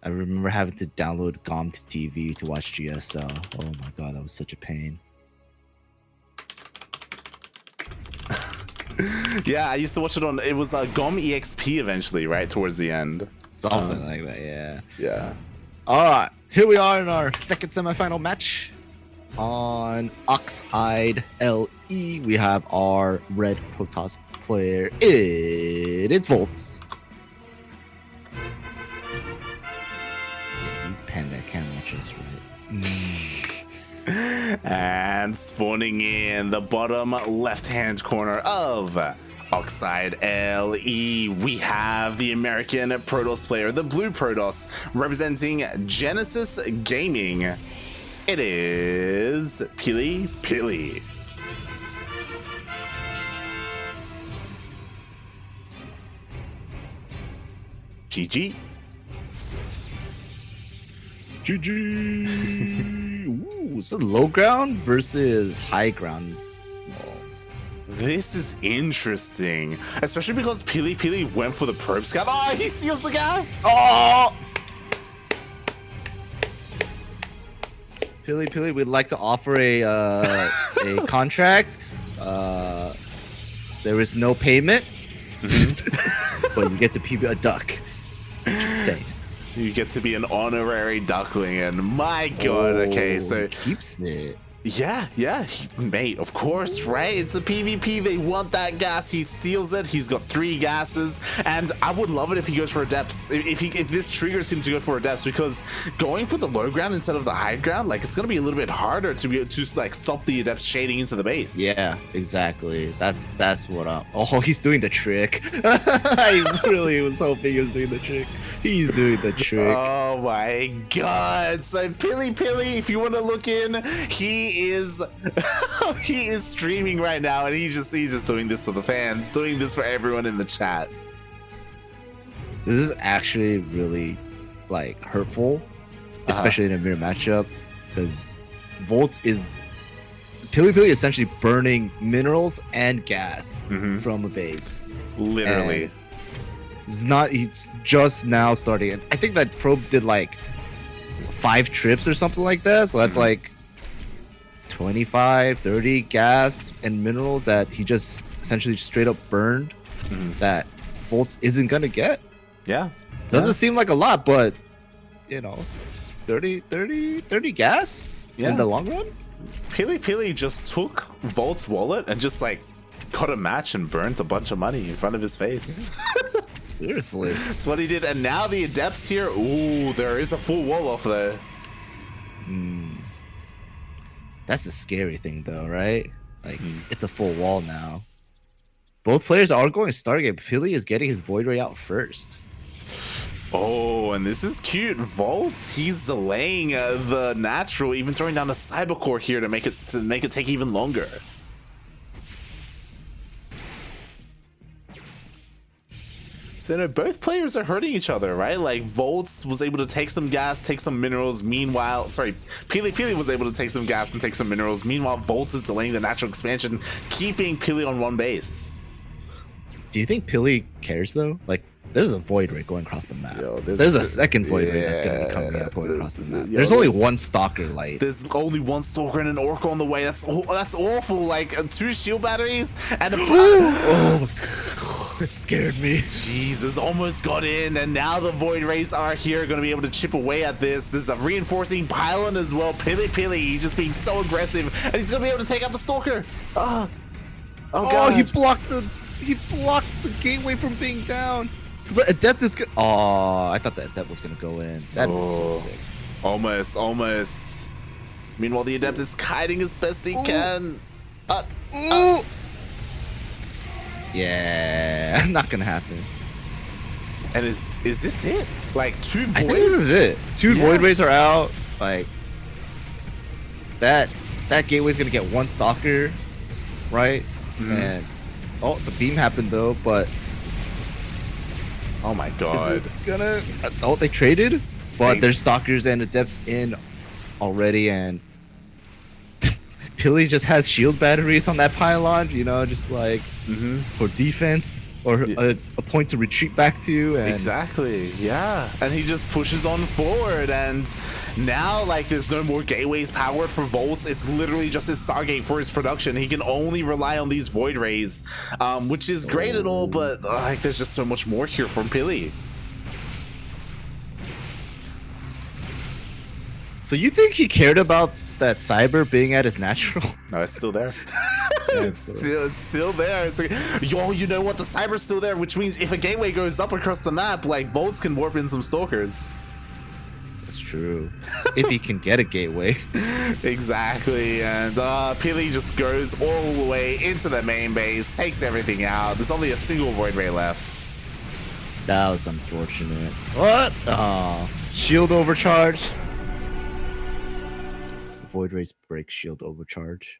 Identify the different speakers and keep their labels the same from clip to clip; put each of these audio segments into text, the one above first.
Speaker 1: I remember having to download GOM to TV to watch GSL. Oh my god, that was such a pain.
Speaker 2: Yeah, I used to watch it on. It was GOM EXP eventually, right towards the end.
Speaker 1: Something like that, yeah.
Speaker 2: Yeah.
Speaker 1: All right, here we are in our second semifinal match. On Oxide LE, we have our red Protoss player. It's Voltz. Yeah, you panda can't watch us, right?
Speaker 2: And spawning in the bottom left-hand corner of Oxide LE, we have the American Protoss player, the blue Protoss, representing Genesis Gaming. It is PiLiPiLi. GG.
Speaker 1: GG. Ooh, so low ground versus high ground walls.
Speaker 2: This is interesting, especially because PiLiPiLi went for the probe scout. Oh, he steals the gas.
Speaker 1: Oh! PiLiPiLi, we'd like to offer a contract. There is no payment, but you get to PvP a duck. Just saying.
Speaker 2: You get to be an honorary duckling, and my god, okay, so
Speaker 1: keeps it.
Speaker 2: Yeah, mate, of course, right? It's a PvP, they want that gas, he steals it, he's got 3 gases, and I would love it if he goes for Adepts, if this triggers him to go for Adepts, because going for the low ground instead of the high ground, like, it's gonna be a little bit harder to be able to, like, stop the Adepts shading into the base.
Speaker 1: Yeah, exactly. That's what I'm... Oh, he's doing the trick. I really was hoping he was doing the trick. He's doing the trick.
Speaker 2: Oh my god. So PiLiPiLi, if you want to look in, he is he is streaming right now, and he's just doing this for the fans, doing this for everyone in the chat.
Speaker 1: This is actually really like hurtful, especially in a mirror matchup, because Voltz is PiLiPiLi essentially burning minerals and gas from a base.
Speaker 2: Literally.
Speaker 1: And he's just now starting. I think that probe did like 5 trips or something like that, so that's like 25 30 gas and minerals that he just essentially straight up burned that Voltz isn't gonna get. Doesn't seem like a lot, but you know, 30 gas in the long run.
Speaker 2: PiLiPiLi just took Volt's wallet and just like got a match and burnt a bunch of money in front of his face.
Speaker 1: Seriously.
Speaker 2: That's what he did. And now the Adepts here. Ooh, there is a full wall off there.
Speaker 1: That's the scary thing though, right? Like, it's a full wall now. Both players are going Stargate. PiLi is getting his Void Ray out first.
Speaker 2: Oh, and this is cute. Voltz, he's delaying the natural, even throwing down a Cyber Core here to make it take even longer. So, you know, both players are hurting each other, right? Like, Voltz was able to take some gas, take some minerals. Meanwhile, sorry, PiLiPiLi was able to take some gas and take some minerals. Meanwhile, Voltz is delaying the natural expansion, keeping PiLi on one base.
Speaker 1: Do you think PiLi cares, though? Like, there's a Void Ray going across the map.
Speaker 2: Yo,
Speaker 1: there's a second Void Ray that's going to be coming out going across the map. There's only one Stalker light.
Speaker 2: There's only one Stalker and an Orc on the way. That's awful. Like, 2 shield batteries and a...
Speaker 1: Oh, my God. It scared me.
Speaker 2: Jesus, almost got in, and now the Void Rays are here, going to be able to chip away at this. There's a reinforcing pylon as well. PiLiPiLi just being so aggressive, and he's going to be able to take out the Stalker. Oh, God.
Speaker 1: He blocked the gateway from being down. So the Adept is good. Oh, I thought the Adept was going to go in. That was so sick.
Speaker 2: Almost. Meanwhile, the Adept is kiting as best he can.
Speaker 1: Yeah, not gonna happen.
Speaker 2: And is this it? Like 2 voids?
Speaker 1: I think this is it. 2 Void Rays are out. Like that gateway's gonna get 1 Stalker, right? And the beam happened though, but
Speaker 2: oh my God,
Speaker 1: is it gonna? They traded, but there's Stalkers and Adepts in already, and Pili just has shield batteries on that pylon, you know, just like for defense or a point to retreat back to. And
Speaker 2: exactly, yeah. And he just pushes on forward, and now like there's no more gateways powered for Voltz. It's literally just his Stargate for his production. He can only rely on these Void Rays, which is great and all, but like there's just so much more here from Pili.
Speaker 1: So you think he cared about that cyber being at his natural?
Speaker 2: No, it's still there. It's still there. It's like, yo, you know what? The cyber's still there, which means if a gateway goes up across the map, like Voltz can warp in some stalkers.
Speaker 1: That's true. If he can get a gateway.
Speaker 2: Exactly. And Pili just goes all the way into the main base, takes everything out. There's only a single Void Ray left.
Speaker 1: That was unfortunate. What? Shield overcharge. Void Rays break shield overcharge.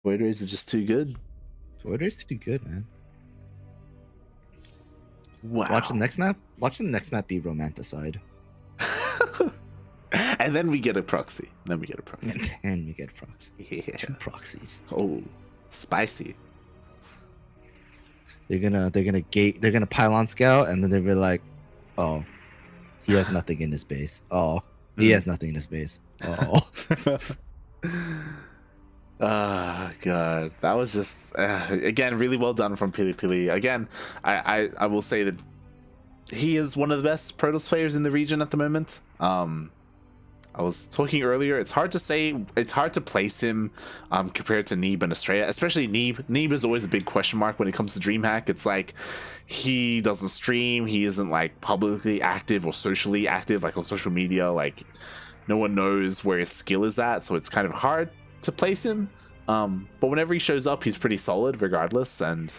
Speaker 2: Void Rays are just too good.
Speaker 1: Void Rays too good, man.
Speaker 2: Wow.
Speaker 1: Watch the next map. Watch the next map be romanticide.
Speaker 2: And then we get a proxy.
Speaker 1: And we get a proxy.
Speaker 2: Yeah.
Speaker 1: 2 proxies.
Speaker 2: Oh, spicy.
Speaker 1: They're gonna pylon scout, and then they'll be like, oh, he has nothing in his base. Oh, he has nothing in his base. Oh.
Speaker 2: Ah, God, that was just again really well done from PiLiPiLi. Again, I will say that he is one of the best Protoss players in the region at the moment. I was talking earlier, it's hard to say, it's hard to place him compared to Neeb and Estrella, especially Neeb. Neeb is always a big question mark when it comes to DreamHack. It's like he doesn't stream, he isn't like publicly active or socially active, like on social media. Like no one knows where his skill is at, so it's kind of hard to place him. But whenever he shows up, he's pretty solid regardless. And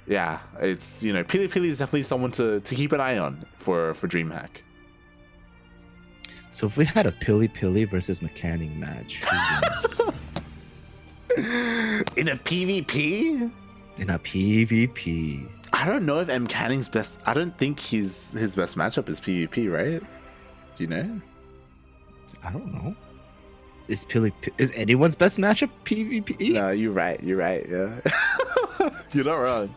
Speaker 2: yeah, it's, you know, PiLiPiLi is definitely someone to keep an eye on for DreamHack.
Speaker 1: So if we had a PiLiPiLi versus Mechanic match,
Speaker 2: in a PvP?
Speaker 1: In a PvP.
Speaker 2: I don't know if Mechanics best. I don't think his best matchup is PvP, right? Do you know?
Speaker 1: I don't know. Is anyone's best matchup PvP?
Speaker 2: No, you're right. You're right. Yeah, you're not wrong.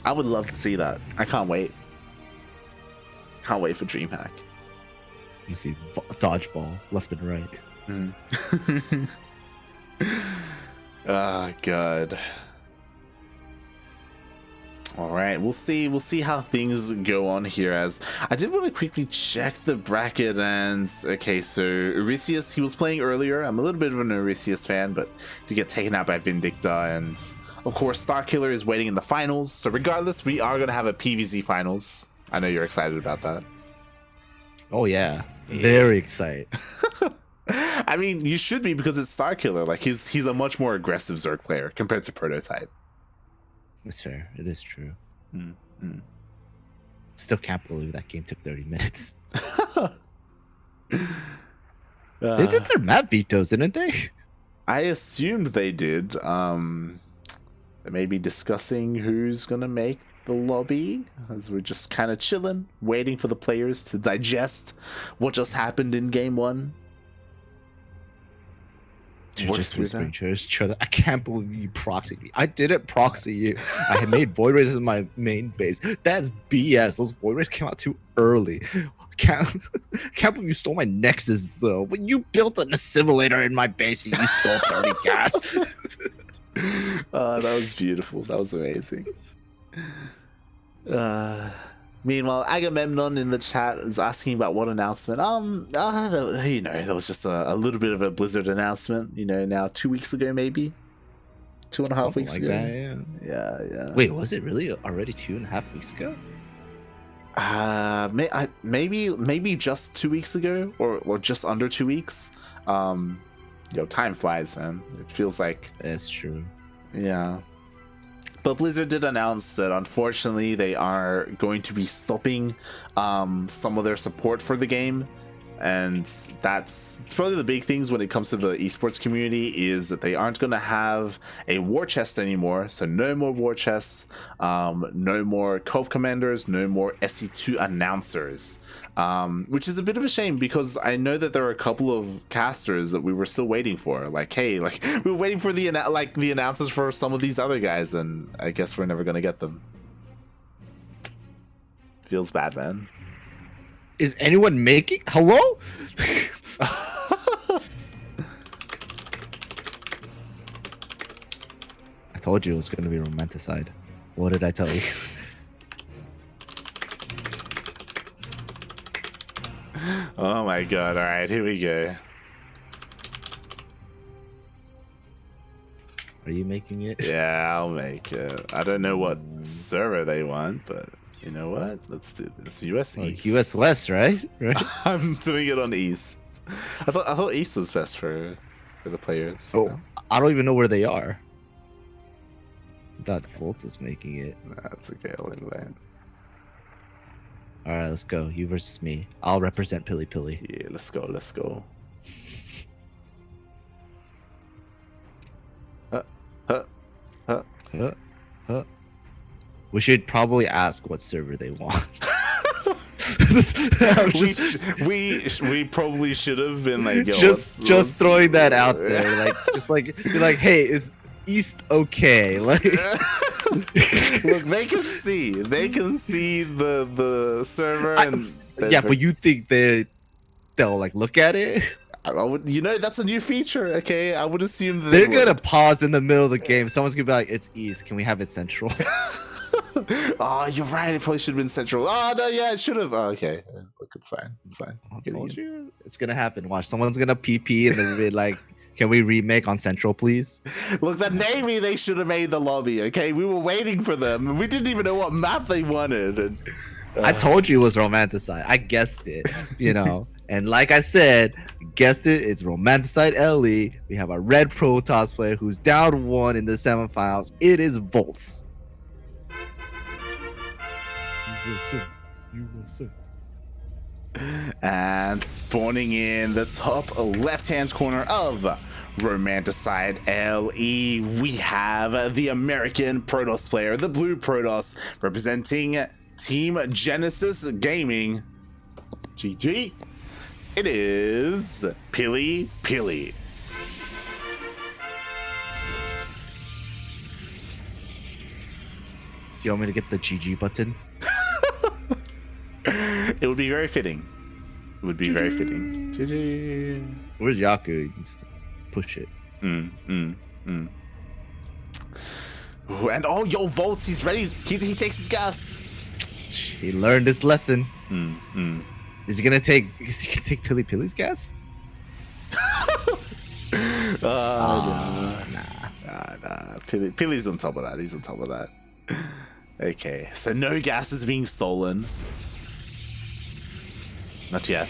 Speaker 2: I would love to see that. I can't wait. Can't wait for DreamHack.
Speaker 1: You see dodgeball left and right.
Speaker 2: Oh God. All right, we'll see how things go on here. As I did want to quickly check the bracket, and okay, so Eurystheus, he was playing earlier. I'm a little bit of an Eurystheus fan, but to get taken out by Vindicta, and of course Starkiller is waiting in the finals. So regardless, we are gonna have a PvZ finals. I know you're excited about that.
Speaker 1: Oh yeah, very excited.
Speaker 2: I mean, you should be, because it's Starkiller. Like he's a much more aggressive Zerg player compared to Prototype.
Speaker 1: That's fair. It is true. Still can't believe that game took 30 minutes. They did their map vetoes, didn't they?
Speaker 2: I assumed they did. They may be discussing who's gonna make the lobby, as we're just kind of chilling, waiting for the players to digest what just happened in game 1.
Speaker 1: Just whispering to each other. I can't believe you proxied me. I didn't proxy you. I had made Void Rays as my main base. That's BS. Those Void Rays came out too early. Can't believe you stole my Nexus though. When you built an assimilator in my base, and you stole 30 gas.
Speaker 2: Oh, that was beautiful. That was amazing. Meanwhile, Agamemnon in the chat is asking about what announcement. You know, that was just a little bit of a Blizzard announcement. You know, now 2 weeks ago, maybe 2.5 weeks ago.
Speaker 1: That,
Speaker 2: yeah.
Speaker 1: Wait, was it really already 2.5 weeks ago?
Speaker 2: Maybe just 2 weeks ago, or just under 2 weeks. Time flies, man. It feels like
Speaker 1: that's true.
Speaker 2: Yeah. But Blizzard did announce that unfortunately they are going to be stopping some of their support for the game, And that's probably the big things when it comes to the esports community, is that they aren't going to have a war chest anymore. So no more war chests, no more co-op commanders, no more SE2 announcers, which is a bit of a shame, because I know that there are a couple of casters that we were still waiting for. Like, hey, like we were waiting for the announcers for some of these other guys, and I guess we're never going to get them. Feels bad, man.
Speaker 1: Is anyone making? Hello? I told you it was going to be romanticide. What did I tell you?
Speaker 2: Oh my god, alright, here we go.
Speaker 1: Are you making it?
Speaker 2: Yeah, I'll make it. I don't know what server they want, but you know what? Let's do this. US East.
Speaker 1: US West, right? Right.
Speaker 2: I'm doing it on East. I thought East was best for the players.
Speaker 1: Oh, no? I don't even know where they are. I thought Voltz was making it.
Speaker 2: That's okay. I'll invite.
Speaker 1: All right, let's go. You versus me. I'll represent PiLiPiLi.
Speaker 2: Yeah, let's go. Let's go.
Speaker 1: We should probably ask what server they want.
Speaker 2: we probably should have been like, yo,
Speaker 1: just throwing that out there, like be like, hey, is East okay? Like,
Speaker 2: look, they can see the server, and
Speaker 1: yeah, but you think they'll like look at it?
Speaker 2: I would, you know, that's a new feature. Okay, I would assume that
Speaker 1: they're gonna pause in the middle of the game. Someone's gonna be like, "It's East. Can we have it Central?"
Speaker 2: Oh, you're right. It probably should have been Central. Oh no, yeah, it should have. Oh, okay, look, it's fine. It's fine.
Speaker 1: It's gonna happen. Watch, someone's gonna PP and they'll be like, "Can we remake on Central, please?"
Speaker 2: Look, that Navy, they should have made the lobby. Okay, we were waiting for them. We didn't even know what map they wanted. And,
Speaker 1: I told you it was romanticide. I guessed it. You know. And like I said, guessed it, it's romanticide LE. We have a red Protoss player who's down 1 in the semifinals. It is Voltz.
Speaker 2: And spawning in the top left-hand corner of romanticide LE, we have the American Protoss player, the blue Protoss, representing Team Genesis Gaming. GG. It is PiLiPiLi.
Speaker 1: Do you want me to get the GG button?
Speaker 2: It would be very fitting. It would be very fitting. GG.
Speaker 1: Where's Yaku? He needs to push it.
Speaker 2: Ooh, and oh, yo, Voltz, he's ready. He takes his gas.
Speaker 1: He learned his lesson. Is he gonna take PiLiPiLi's gas?
Speaker 2: Nah. PiLi's on top of that. He's on top of that. Okay, so no gas is being stolen. Not yet.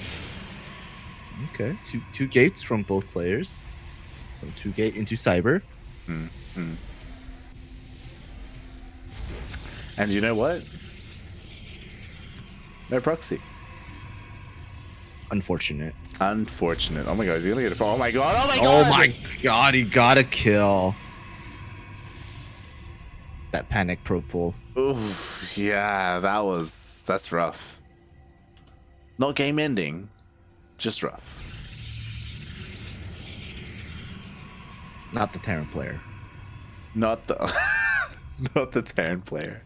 Speaker 1: Okay, two gates from both players. So 2 gate into Cyber.
Speaker 2: And you know what? No proxy.
Speaker 1: Unfortunate.
Speaker 2: Oh my god, is he gonna get a... Oh my god, oh my god!
Speaker 1: Oh my god, he got a kill. That panic pro pull.
Speaker 2: Oof, yeah, that's rough. Not game ending, just rough.
Speaker 1: Not the Terran player.
Speaker 2: Not the not the Terran player.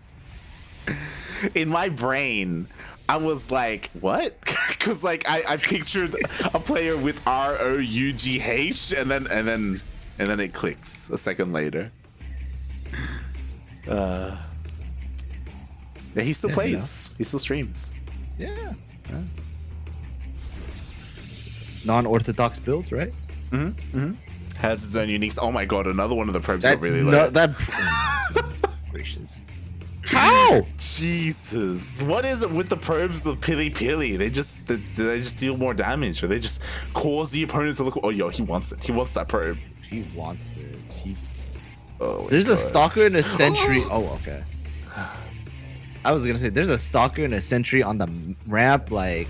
Speaker 2: In my brain, I was like, what? Because like I pictured a player with ROUGH, and then it clicks a second later. Yeah, he still plays. He still streams.
Speaker 1: Yeah. Non-orthodox builds, right?
Speaker 2: Has its own uniques. Oh my god, another one of the probes got really low.
Speaker 1: Gracious. How?
Speaker 2: Jesus. What is it with the probes of PiLiPiLi? Do they just deal more damage, or they just cause the opponent to look? Oh, yo, he wants it. He wants that probe.
Speaker 1: He wants it.
Speaker 2: There's
Speaker 1: a stalker and a sentry. Oh, okay. I was gonna say there's a stalker and a sentry on the ramp. Like,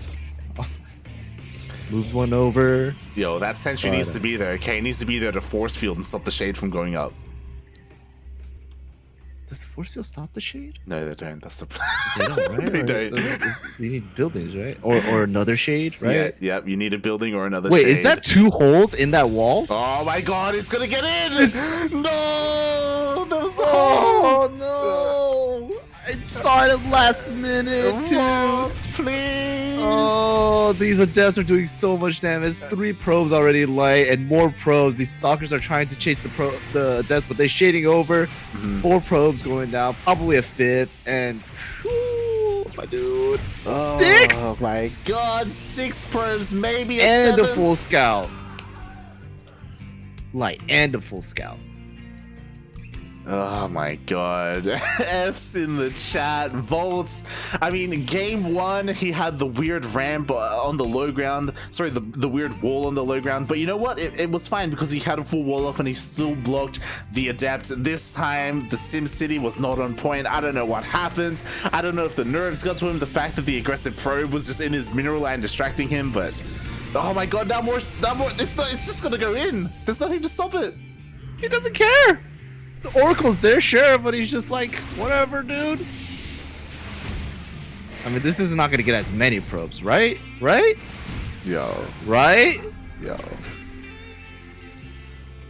Speaker 1: Moves one over.
Speaker 2: Yo, that sentry needs to be there. Okay, it needs to be there to force field and stop the shade from going up.
Speaker 1: Does the force field stop the shade?
Speaker 2: No, they don't. That's the
Speaker 1: They don't, right?
Speaker 2: They don't.
Speaker 1: You need buildings, right? Or another shade, right?
Speaker 2: Yeah, yep. You need a building or another
Speaker 1: Wait,
Speaker 2: shade.
Speaker 1: is that 2 holes in that wall?
Speaker 2: Oh my god, it's gonna get in! No! That was
Speaker 1: Oh no! I saw it at last minute too.
Speaker 2: Voltz, please!
Speaker 1: Oh, these adepts are doing so much damage. 3 probes already light and more probes. These stalkers are trying to chase the adepts, but they're shading over. 4 probes going down, probably a 5th, and whew, my dude. 6!
Speaker 2: Oh my god, 6 probes, maybe a
Speaker 1: And
Speaker 2: 7th.
Speaker 1: a full scout. Light and a full scout.
Speaker 2: Oh my god. F's in the chat. Voltz. I mean, game 1, he had the weird ramp on the low ground. Sorry, the weird wall on the low ground. But you know what? It was fine because he had a full wall off and he still blocked the adept. This time, the Sim City was not on point. I don't know what happened. I don't know if the nerves got to him. The fact that the aggressive probe was just in his mineral land distracting him. But, oh my god, now more. It's just gonna go in. There's nothing to stop it.
Speaker 1: He doesn't care. The Oracle's there, sure, but he's just like, whatever, dude. I mean, this is not going to get as many probes, right? Right?
Speaker 2: Yo.
Speaker 1: Right?
Speaker 2: Yo.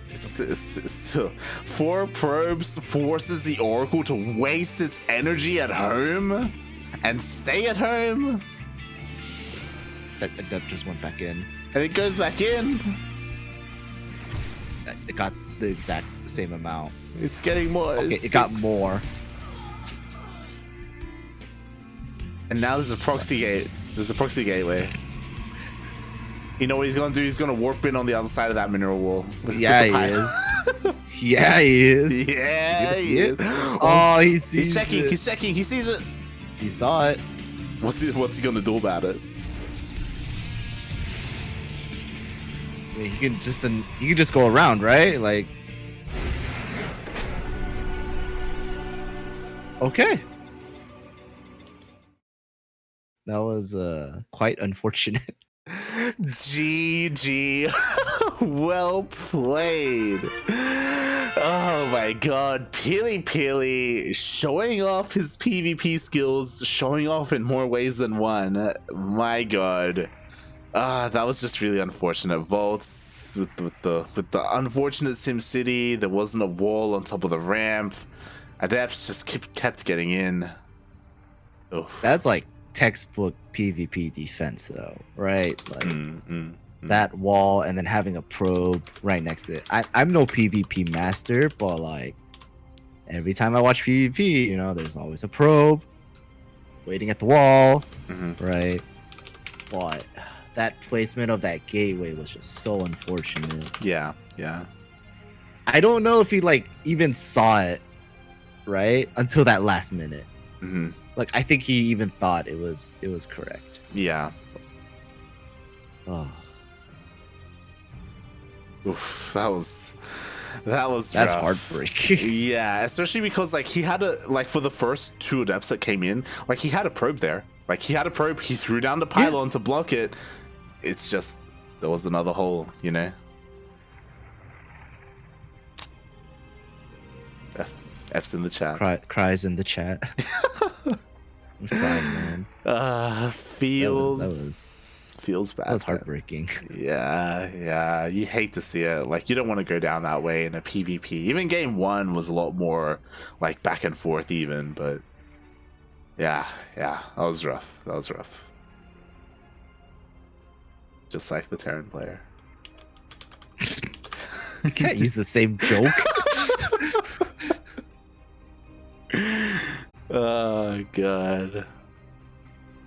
Speaker 2: It's still 4 probes forces the Oracle to waste its energy at home and stay at home.
Speaker 1: That adept just went back in.
Speaker 2: And it goes back in.
Speaker 1: It got the exact same amount.
Speaker 2: It's getting more.
Speaker 1: Okay, it got more.
Speaker 2: And now there's a proxy gate. There's a proxy gateway. You know what he's gonna do? He's gonna warp in on the other side of that mineral wall.
Speaker 1: Yeah, he is. Yeah, he is.
Speaker 2: Yeah, he is.
Speaker 1: Oh, he sees
Speaker 2: He's checking.
Speaker 1: it.
Speaker 2: He's checking. He sees it.
Speaker 1: He saw it.
Speaker 2: What's he gonna do about it?
Speaker 1: I mean, he can just go around, right? Like, okay. That was quite unfortunate.
Speaker 2: GG. Well played. Oh my god. PiLiPiLi showing off his PvP skills, showing off in more ways than one. My god. That was just really unfortunate. Voltz with the unfortunate SimCity. There wasn't a wall on top of the ramp. Adepts just kept getting in. Oof.
Speaker 1: That's like textbook PvP defense, though, right? Like that wall and then having a probe right next to it. I'm no PvP master, but like every time I watch PvP, you know, there's always a probe waiting at the wall, right? But that placement of that gateway was just so unfortunate.
Speaker 2: Yeah, yeah.
Speaker 1: I don't know if he like even saw it, right, until that last minute. Like, I think he even thought it was correct.
Speaker 2: Yeah.
Speaker 1: Oh.
Speaker 2: Oof, that's
Speaker 1: rough. Heartbreaking.
Speaker 2: Yeah, especially because like he had for the first 2 adepts that came in, like he had a probe there. Like he had a probe, he threw down the pylon to block it. It's just there was another hole, you know. F's in the chat.
Speaker 1: Cries in the chat. I'm crying, man.
Speaker 2: Feels bad.
Speaker 1: That was heartbreaking.
Speaker 2: Yeah. You hate to see it. Like, you don't want to go down that way in a PvP. Even game 1 was a lot more like back and forth even, but yeah, that was rough. Just like the Terran player.
Speaker 1: You can't use the same joke.
Speaker 2: Oh god.